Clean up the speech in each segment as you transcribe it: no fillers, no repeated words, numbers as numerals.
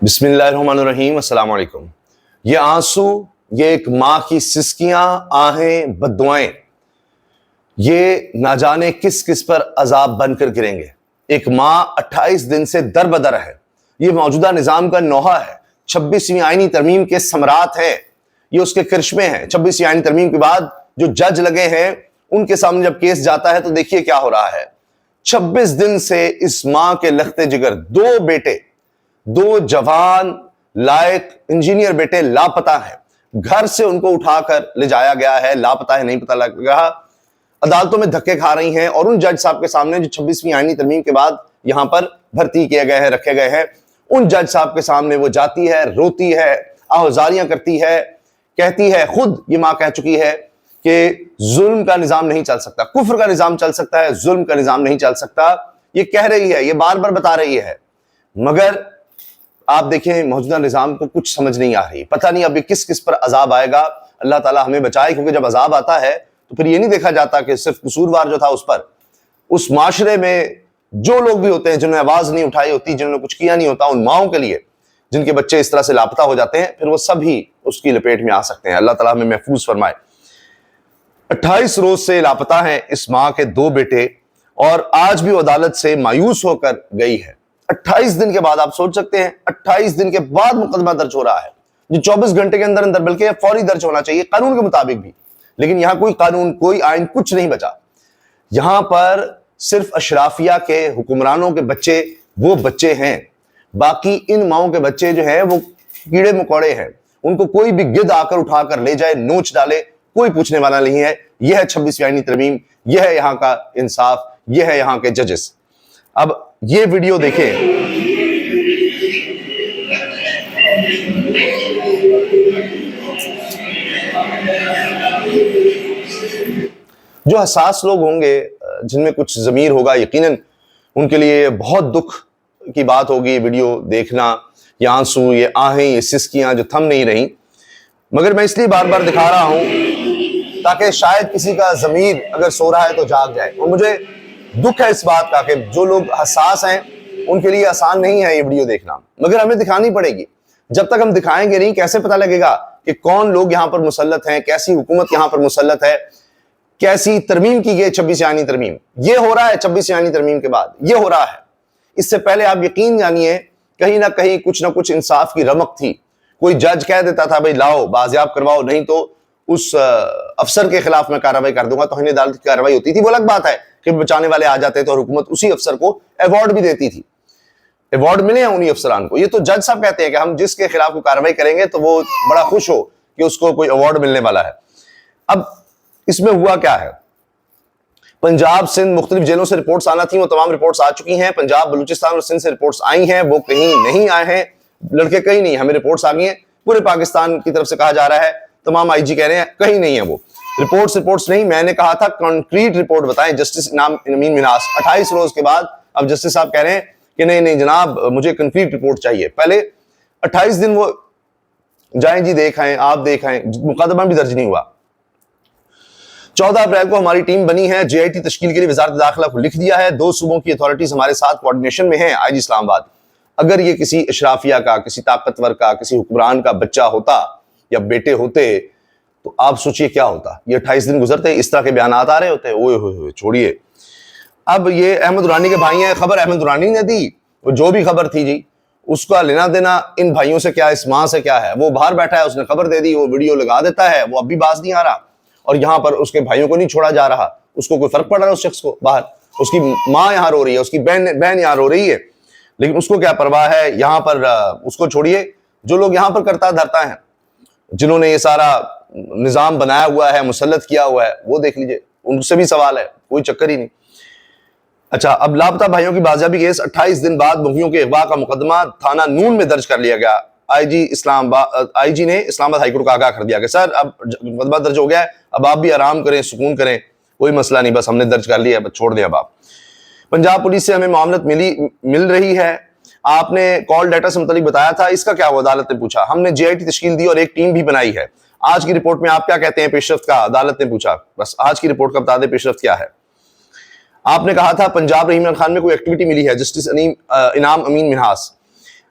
बिस्मिल्लाहिर्रहमानिर्रहीम, अस्सलाम वालेकुम। ये आंसू, ये एक माँ की सिसकियां, आहें, बद्दुआएं, ये ना जाने किस किस पर अजाब बनकर गिरेंगे। एक माँ 28 दिन से दरबदर है। ये मौजूदा निजाम का नौहा है। 26वीं आईनी तरमीम के सम्राट है। ये उसके करिश्मे हैं। 26वीं आईनी तरमीम के बाद जो जज लगे हैं, उनके सामने जब केस जाता है तो देखिए क्या हो रहा है। 26 दिन से इस माँ के लख्ते जिगर दो बेटे, दो जवान लायक इंजीनियर बेटे लापता हैं। घर से उनको उठाकर ले जाया गया है, लापता है, नहीं पता लग रहा। अदालतों में धक्के खा रही हैं और उन जज साहब के सामने जो 26वीं आईनी तरमीम के बाद यहां पर भर्ती किए गए हैं, रखे गए हैं, उन जज साहब के सामने वो जाती है, रोती है, आहुजारियां करती है, कहती है, खुद ये मां कह चुकी है कि जुल्म का निजाम नहीं चल सकता, कुफ्र का निजाम चल सकता है, जुल्म का निजाम नहीं चल सकता। ये कह रही है, ये बार बार बता रही है, मगर आप देखें मौजूदा निजाम को कुछ समझ नहीं आ रही। पता नहीं अभी किस किस पर अजाब आएगा। अल्लाह ताला हमें बचाए, क्योंकि जब अजाब आता है तो फिर ये नहीं देखा जाता कि सिर्फ कसूरवार जो था उस पर, उस माशरे में जो लोग भी होते हैं जिन्होंने आवाज नहीं उठाई होती, जिन्होंने कुछ किया नहीं होता, उन माओं के लिए जिनके बच्चे इस तरह से लापता हो जाते हैं, फिर वो सभी उसकी लपेट में आ सकते हैं। अल्लाह ताला हमें महफूज फरमाए। 28 रोज से लापता हैं इस मां के दो बेटे और आज भी वो अदालत से मायूस होकर गई है। 28 दिन के बाद आप सोच सकते हैं, 28 दिन के बाद मुकदमा दर्ज हो रहा है, जो 24 घंटे के अंदर अंदर, बल्कि फौरी दर्ज होना चाहिए कानून के मुताबिक भी, लेकिन यहां कोई कानून, कोई आइन, कुछ नहीं बचा। यहां पर सिर्फ अशराफिया के हुक्मरानों के बच्चे वो बच्चे हैं, बाकी इन माओं के बच्चे जो हैं वो कीड़े मकोड़े हैं। उनको कोई भी गिद्ध आकर उठाकर ले जाए, नोच डाले, कोई पूछने वाला नहीं है। यह है 26वीं आईनी तरमीम, यह है यहां का इंसाफ, यह है यहां के जजेस। अब ये वीडियो देखें। जो हसास लोग होंगे, जिनमें कुछ ज़मीर होगा, यकीनन उनके लिए बहुत दुख की बात होगी ये वीडियो देखना। ये आंसू, ये आहें, ये सिसकियां जो थम नहीं रही, मगर मैं इसलिए बार बार दिखा रहा हूं ताकि शायद किसी का ज़मीर अगर सो रहा है तो जाग जाए। और मुझे दुख है इस बात का कि जो लोग हसास हैं उनके लिए आसान नहीं है ये वीडियो देखना, मगर हमें दिखानी पड़ेगी। जब तक हम दिखाएंगे नहीं, कैसे पता लगेगा कि कौन लोग यहां पर मुसल्लत हैं, कैसी हुकूमत यहां पर मुसल्लत है, कैसी तरमीम की गई 26वीं आईनी तरमीम। ये हो रहा है 26वीं आईनी तरमीम के बाद, ये हो रहा है। इससे पहले आप यकीन जानिए कहीं ना कहीं कुछ ना कुछ इंसाफ की रमक थी। कोई जज कह देता था भाई लाओ, बाजियाब करवाओ, नहीं तो उस अफसर के खिलाफ मैं कार्रवाई कर दूंगा, तो हिंद अदालत की कार्रवाई होती थी। वो अलग बात है कि बचाने वाले आ जाते थे और हुकूमत उसी अफसर को अवार्ड भी देती थी। अवार्ड मिले हैं उन्हीं अफसरान को। ये तो जज साहब कहते हैं कि हम जिसके खिलाफ को कार्रवाई करेंगे तो वो बड़ा खुश हो कि उसको कोई अवार्ड मिलने वाला है। अब इसमें हुआ क्या है, पंजाब सिंध मुख्तलिफ जेलों से रिपोर्ट्स आना थी, वो तमाम रिपोर्ट्स आ चुकी हैं। पंजाब, बलूचिस्तान और सिंध से रिपोर्ट्स आई हैं, वो कहीं नहीं आए हैं, लड़के कहीं नहीं, हमें रिपोर्ट्स आ गई हैं। पूरे पाकिस्तान की तरफ से कहा जा रहा है, तमाम आईजी कह रहे हैं कहीं नहीं है वो रिपोर्ट्स नहीं। मैंने कहा था कंक्रीट रिपोर्ट बताएं, जस्टिस इनाम अमीन मिन्हास। 28 रोज के बाद अब जस्टिस साहब कह रहे हैं कि नहीं नहीं जनाब, मुझे कंक्रीट रिपोर्ट चाहिए। पहले 28 दिन वो जाएं जी, देख आए, आप देख आए, मुकदमा भी दर्ज नहीं हुआ। 14 अप्रैल को हमारी टीम बनी है, जेआईटी तश्कील के लिए वजारत दाखिला को लिख दिया है। 2 सूबों की अथॉरिटीज हमारे साथ कोऑर्डिनेशन में है, आईजी इस्लामाबाद। अगर ये किसी अशराफिया का, किसी ताकतवर का, किसी हुक्मरान का बच्चा होता या बेटे होते तो आप सोचिए क्या होता। ये 28 दिन गुजरते, इस तरह के बयान आ रहे होते। ओए होए, छोड़िए। अब ये अहमद दुरानी के भाई हैं, खबर अहमद दुरानी ने दी, वो जो भी खबर थी जी, उसका लेना देना इन भाइयों से क्या, इस मां से क्या है। वो बाहर बैठा है, उसने खबर दे दी, वो वीडियो लगा देता है, वो अभी बाज नहीं आ रहा, और यहां पर उसके भाइयों को नहीं छोड़ा जा रहा। उसको कोई फर्क पड़ रहा है उस शख्स को? बाहर उसकी माँ यहां रो रही है, उसकी बहन यहां रो रही है, लेकिन उसको क्या परवाह है। यहां पर उसको छोड़िए, जो लोग यहां पर करता धरता है, जिन्होंने ये सारा निजाम बनाया हुआ है, मुसल्लत किया हुआ है, वो देख लीजिए, उनसे भी सवाल है, कोई चक्कर ही नहीं। अच्छा, अब लापता भाइयों की बाजियाबी केस 28 दिन बाद मुखियों के अगवा का मुकदमा थाना नून में दर्ज कर लिया गया। आईजी ने इस्लामाबाद हाईकोर्ट को आगाह कर दिया कि सर अब मुकदमा दर्ज हो गया है, अब आप भी आराम करें, सुकून करें, कोई मसला नहीं, बस हमने दर्ज कर लिया, बस छोड़ दें अब आप। पंजाब पुलिस से हमें मामलत मिल रही है। आपने कॉल डाटा से मुतालिक बताया था, इसका क्या हुआ? अदालत ने पूछा। हमने जेआईटी तश्कील दी और एक टीम भी बनाई है। आज की रिपोर्ट में आप क्या कहते हैं पेशरफ्त का? अदालत ने पूछा। बस आज की रिपोर्ट का बता दें पेशरफ्त क्या है। आपने कहा था पंजाब रहीम खान में कोई एक्टिविटी मिली है, जस्टिस इनाम अमीन मिन्हास।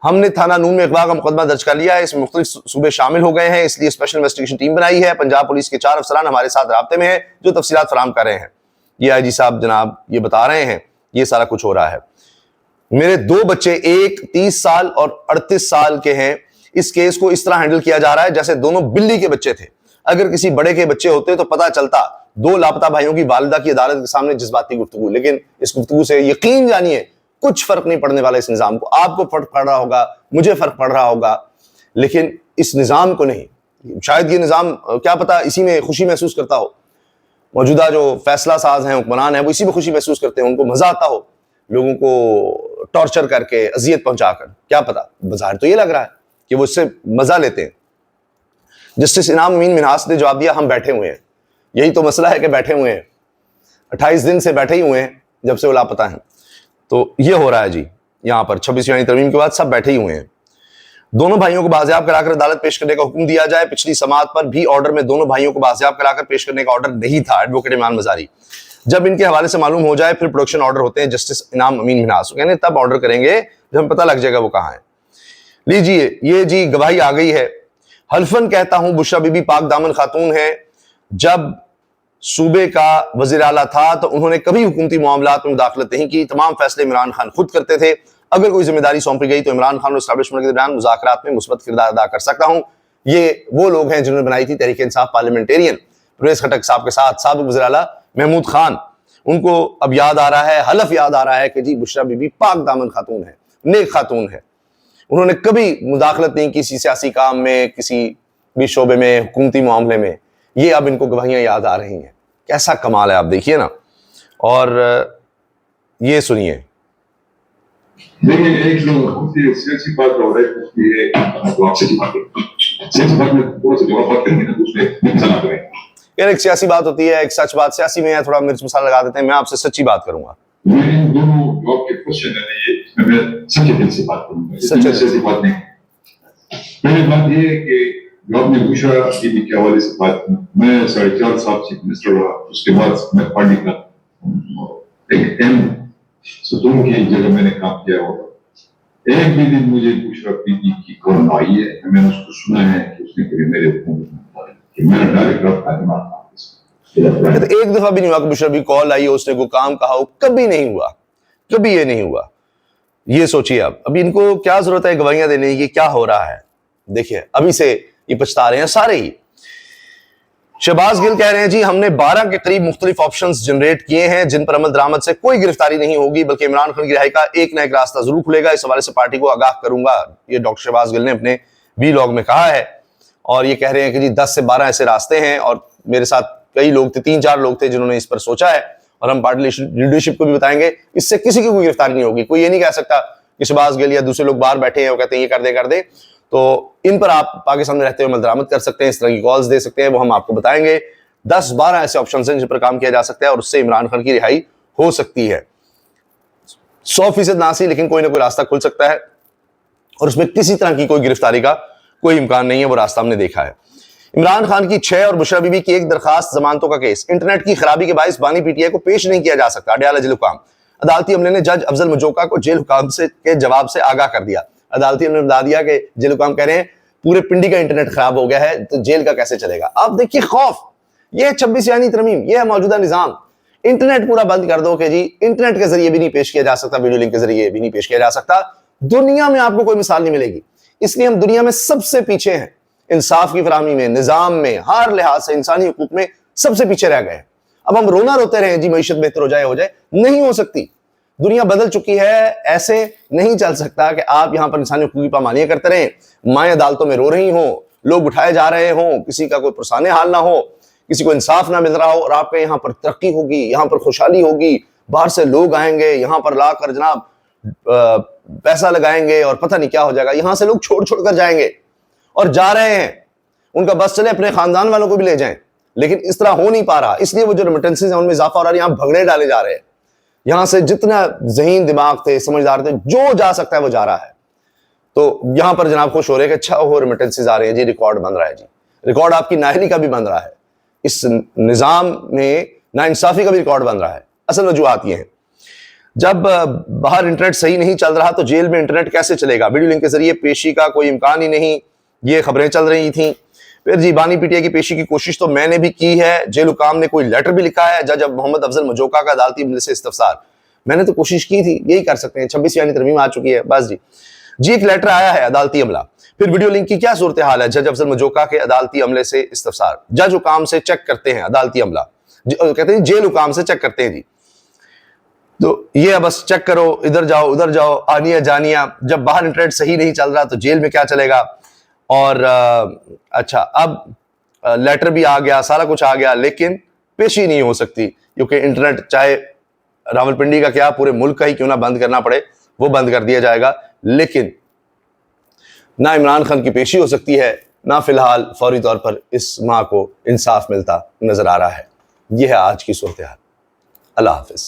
हमने थाना नून में अगवा का मुकदमा दर्ज कर लिया है, इसमें मुख्तलिफ सूबे शामिल हो गए हैं, इसलिए स्पेशल इन्वेस्टिगेशन टीम बनाई है। पंजाब पुलिस के 4 अफसरान हमारे साथ राब्ते में हैं जो तफसीलात फराहम कर रहे हैं। ये आईजी साहब जनाब ये बता रहे हैं, ये सारा कुछ हो रहा है। मेरे 2 बच्चे, एक 30 साल और 38 साल के हैं। इस केस को इस तरह हैंडल किया जा रहा है जैसे दोनों बिल्ली के बच्चे थे। अगर किसी बड़े के बच्चे होते तो पता चलता। 2 लापता भाइयों की वालिदा की अदालत के सामने जज्बाती गुफ्तगू, लेकिन इस गुफ्तगू से यकीन जानिए कुछ फर्क नहीं पड़ने वाला इस निजाम को। आपको फर्क पड़ रहा होगा, मुझे फर्क पड़ रहा होगा, लेकिन इस निजाम को नहीं। शायद ये निजाम क्या पता इसी में खुशी महसूस करता हो। मौजूदा जो फैसला साज हैं, हुक्मरान हैं, वो इसी में खुशी महसूस करते हैं। उनको मजा आता हो लोगों को टॉर्चर करके, अजियत पहुंचाकर। क्या पता, बाजार तो ये लग रहा है कि वो इससे मजा लेते हैं। जस्टिस इनाम अमीन मिन्हास ने जवाब दिया, हम बैठे हुए हैं। यही तो मसला है कि बैठे हुए हैं, 28 दिन से बैठे ही हुए हैं जब से वो लापता हैं। तो ये हो रहा है जी, यहाँ पर 26वीं तरमीम के बाद सब बैठे ही हुए हैं। दोनों भाइयों को बाजियाब कराकर अदालत पेश करने का हुक्म दिया जाए। पिछली समाअत पर भी ऑर्डर में दोनों भाइयों को बाजियाब कराकर पेश करने का ऑर्डर नहीं था। एडवोकेट इमरान मजारी, जब इनके हवाले से मालूम हो जाए फिर प्रोडक्शन ऑर्डर होते हैं जस्टिस इनाम अमीन मिन्हास, कहने तब ऑर्डर करेंगे जब हमें पता लग जाएगा वो कहाँ है। लीजिए, ये जी गवाही आ गई है। हल्फन कहता हूं बुशरा बीबी पाक दामन खातून है। जब सूबे का वजीर आला था तो उन्होंने कभी हुकूमती मामलात में मुदाखलत नहीं की। तमाम फैसले इमरान खान खुद करते थे। अगर कोई जिम्मेदारी सौंपी गई तो इमरान खान और एस्टैब्लिशमेंट के दरमियान मुज़ाकरात में मुस्बत किरदार अदा कर सकता हूं। ये वो लोग हैं जिन्होंने बनाई थी तहरीक इंसाफ पार्लियामेंटेरियन। परवेज खटक साहब के साथ साबिक वज़ीर आला महमूद खान, उनको अब याद आ रहा है, हलफ याद आ रहा है कि जी बुशरा बीबी पाक दामन खातून है, नेक खातून है। उन्होंने कभी मुदाखलत नहीं किसी सियासी काम में, किसी भी शोबे में, हुकूमती मामले में। ये अब इनको गवाहियां याद आ रही हैं। कैसा कमाल है, आप देखिए ना। और ये सुनिए। देखिए, एक जो सियासी बात हो रही है उसकी है, तो आपसे की बात है सियासी बात में थोड़ा सा जवाब बात करेंगे ना, उसमें चला करें यार। एक सियासी बात होती है, एक सच बात। सियासी में थोड़ा मिर्च मसाला लगा देते हैं। मैं आपसे सच्ची बात करूंगा। मैं इन दोनों जवाब के क्वेश्चन है ये, इसमें मैं सच्चे दिल से बात करूंगा, सच्चे सियासी बात नहीं। पहली बात ये है कि जो आपने पूछा बीबी के हवाले से बात, मैं 4.5 साल चीफ मिनिस्टर रहा। उसके बाद मैं पार्टी का एक अहम सतून की जगह मैंने काम किया होगा। एक भी दिन मुझे बुशरा बीबी की कॉल आई है, मैंने उसको सुना है कि उसने कभी मेरे कि मेरा डायरेक्ट रब्ता है। एक दफा भी नहीं हुआ कि बुशरा बीबी कॉल आई हो, उसने कोई काम कहा हो, कभी नहीं हुआ, कभी ये नहीं हुआ। ये सोचिए आप, अभी इनको क्या जरूरत है गवाहियां देने की? क्या हो रहा है देखिए, अभी से ये पछता रहे हैं सारे ही। शहबाज गिल कह रहे हैं जी हमने 12 के करीब मुख्तलिफ ऑप्शंस जनरेट किए हैं जिन पर अमल दरामद से कोई गिरफ्तारी नहीं होगी, बल्कि इमरान खान की रिहाई का एक न एक रास्ता जरूर खुलेगा। इस हवाले से पार्टी को आगाह करूंगा, ये डॉक्टर शहबाज गिल ने अपने वीलॉग में कहा है। और ये कह रहे हैं कि जी 10 से 12 ऐसे रास्ते हैं, और मेरे साथ कई लोग थे, 3-4 लोग थे जिन्होंने इस पर सोचा है, और हम पार्टी लीडरशिप को भी बताएंगे। इससे किसी की कोई गिरफ्तारी नहीं होगी। कोई ये नहीं कह सकता कि शहबाज गिल या दूसरे लोग बाहर बैठे हैं और कहते हैं ये कर दे। तो इन पर आप पाकिस्तान में रहते हुए अमल दरामद कर सकते हैं, इस तरह की कॉल्स दे सकते हैं, वो हम आपको बताएंगे। 10-12 ऐसे ऑप्शन हैं जिन पर काम किया जा सकता है और उससे इमरान खान की रिहाई हो सकती है। 100% ना सी, लेकिन कोई ना कोई रास्ता खुल सकता है, और उसमें किसी तरह की कोई गिरफ्तारी का कोई इम्कान नहीं है। वो रास्ता हमने देखा है। इमरान खान की 6 और बुशरा बीबी की 1 दरखास्त जमानतों का केस। इंटरनेट की खराबी के बायस बानी पीटीआई को पेश नहीं किया जा सकता, अडयाला जेल हुकाम। अदालती अमले ने जज अफजल मजोका को जेल हुकाम के जवाब से आगाह कर दिया। अदालती अमले ने बता दिया कि जेल हुकाम कह रहे हैं पूरे पिंडी का इंटरनेट खराब हो गया है, तो जेल का कैसे चलेगा। आप देखिए खौफ, ये है 26 तरमीम, ये है मौजूदा निजाम। इंटरनेट पूरा बंद कर दो कि जी इंटरनेट के जरिए भी नहीं पेश किया जा सकता, वीडियो लिंक के जरिए भी नहीं पेश किया जा सकता। दुनिया में आपको कोई मिसाल नहीं मिलेगी। इसलिए हम दुनिया में सबसे पीछे हैं, इंसाफ की फराहमी में, निजाम में, हर लिहाज से, इंसानी हुकूक में सबसे पीछे रह गए। अब हम रोना रोते रहे जी मईशत बेहतर हो जाए, नहीं हो सकती। दुनिया बदल चुकी है, ऐसे नहीं चल सकता कि आप यहां पर इंसानी हुकूक की पामानियां करते रहें, माएं अदालतों में रो रही हों, लोग उठाए जा रहे हों, किसी का कोई पुरसाने हाल ना हो, किसी को इंसाफ ना मिल रहा हो, और आपके यहाँ पर तरक्की होगी, यहाँ पर खुशहाली होगी, बाहर से लोग आएंगे, यहाँ पर लाकर जनाब पैसा लगाएंगे और पता नहीं क्या हो जाएगा। यहां से लोग छोड़ कर जाएंगे और जा रहे हैं, उनका बस चले अपने खानदान वालों को भी ले जाएं, लेकिन इस तरह हो नहीं पा रहा। इसलिए वो जो रेमिटेंसेस हैं उनमें इजाफा हो रहा है, यहाँ भगड़े डाले जा रहे हैं। यहां से जितना ज़हीन दिमाग थे, समझदार थे, जो जा सकता है वो जा रहा है। तो यहां पर जनाब खुश हो रहे हैं कि अच्छा हो रेमिटेंसेस आ रहे हैं जी, रिकॉर्ड बन रहा है जी, रिकॉर्ड आपकी नाअहली का भी बन रहा है, इस निज़ाम में नाइंसाफी का भी रिकॉर्ड बन रहा है। असल वजूहात ये हैं। जब बाहर इंटरनेट सही नहीं चल रहा तो जेल में इंटरनेट कैसे चलेगा? वीडियो लिंक के जरिए पेशी का कोई इम्कान ही नहीं, ये खबरें चल रही थी। फिर जी बानी पीटीआई की पेशी की कोशिश तो मैंने भी की है, जेल हुकाम ने कोई लेटर भी लिखा है, जज मोहम्मद अफजल मजोका का अदालती अमले से इस्तफसार। मैंने तो कोशिश की थी, यही कर सकते हैं, 26 तरमीम आ चुकी है, बस जी एक लेटर आया है अदालती अमला। फिर वीडियो लिंक की क्या सूरत हाल है? जज अफजल मजोका के अदालती अमले से इस्तफसार। जज हुकाम से चेक करते हैं अदालती अमला, कहते हैं जेल हुकाम से चेक करते हैं जी। तो ये बस चेक करो, इधर जाओ उधर जाओ, आनिया जानिया। जब बाहर इंटरनेट सही नहीं चल रहा तो जेल में क्या चलेगा? और अच्छा, अब लेटर भी आ गया, सारा कुछ आ गया, लेकिन पेशी नहीं हो सकती क्योंकि इंटरनेट चाहे रावलपिंडी का क्या पूरे मुल्क का ही क्यों ना बंद करना पड़े, वो बंद कर दिया जाएगा। लेकिन ना इमरान खान की पेशी हो सकती है, ना फिलहाल फौरी तौर पर इस माँ को इंसाफ मिलता नजर आ रहा है। यह है आज की सूरत हाल। अल्लाह हाफिज।